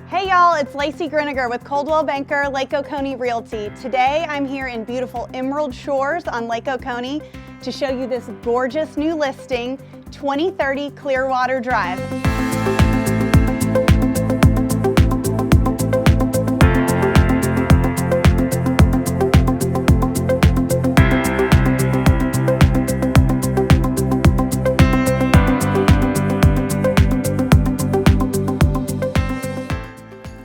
Hey y'all, it's Lacey Griniger with Coldwell Banker Lake Oconee Realty. Today I'm here in beautiful Emerald Shores on Lake Oconee to show you this gorgeous new listing, 2030 Clearwater Drive.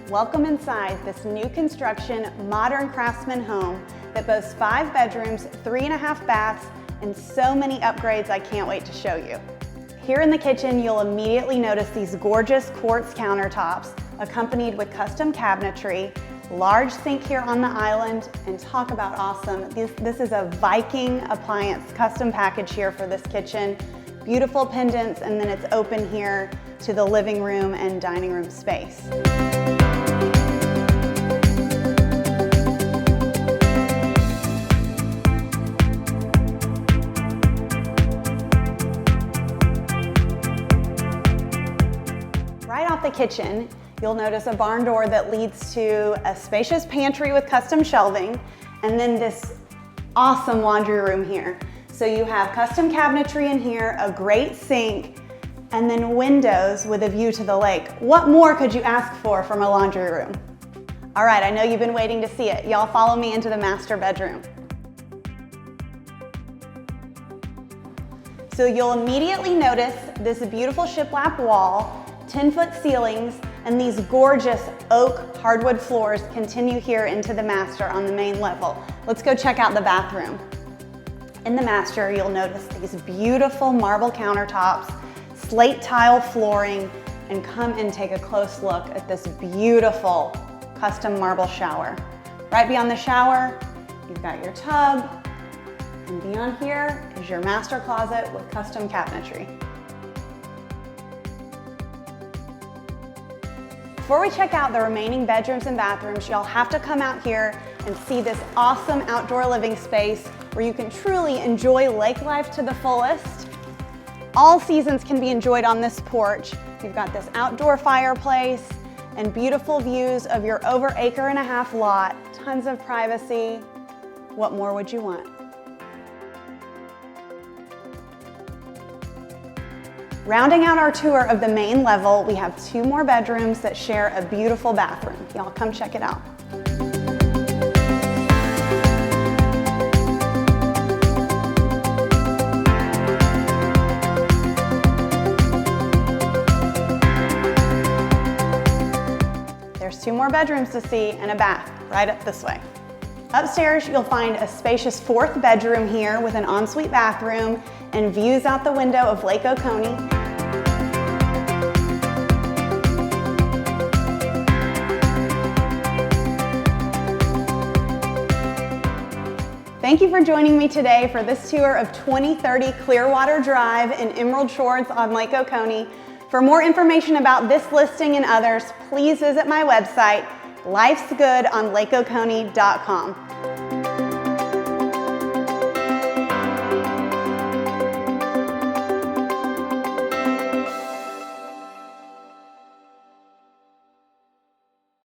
Welcome inside this new construction, modern craftsman home that boasts 5 bedrooms, 3.5 baths, and so many upgrades I can't wait to show you. Here in the kitchen, you'll immediately notice these gorgeous quartz countertops accompanied with custom cabinetry, large sink here on the island, and talk about awesome. This is a Viking Appliance custom package here for this kitchen. Beautiful pendants, and then it's open here to the living room and dining room space. Right off the kitchen, you'll notice a barn door that leads to a spacious pantry with custom shelving, and then this awesome laundry room here. So you have custom cabinetry in here, a great sink, and then windows with a view to the lake. What more could you ask for from a laundry room? All right, I know you've been waiting to see it. Y'all follow me into the master bedroom. So you'll immediately notice this beautiful shiplap wall, 10-foot ceilings, and these gorgeous oak hardwood floors continue here into the master on the main level. Let's go check out the bathroom. In the master, you'll notice these beautiful marble countertops, slate tile flooring, and come and take a close look at this beautiful custom marble shower. Right beyond the shower, you've got your tub, and beyond here is your master closet with custom cabinetry. Before we check out the remaining bedrooms and bathrooms, y'all have to come out here and see this awesome outdoor living space where you can truly enjoy lake life to the fullest. All seasons can be enjoyed on this porch. You've got this outdoor fireplace and beautiful views of your over 1.5 acre lot, tons of privacy. What more would you want? Rounding out our tour of the main level, we have 2 more bedrooms that share a beautiful bathroom. Y'all come check it out. There's 2 more bedrooms to see and a bath right up this way. Upstairs, you'll find a spacious 4th bedroom here with an ensuite bathroom and views out the window of Lake Oconee. Thank you for joining me today for this tour of 2030 Clearwater Drive in Emerald Shores on Lake Oconee. For more information about this listing and others, please visit my website, lifesgoodonlakeoconee.com.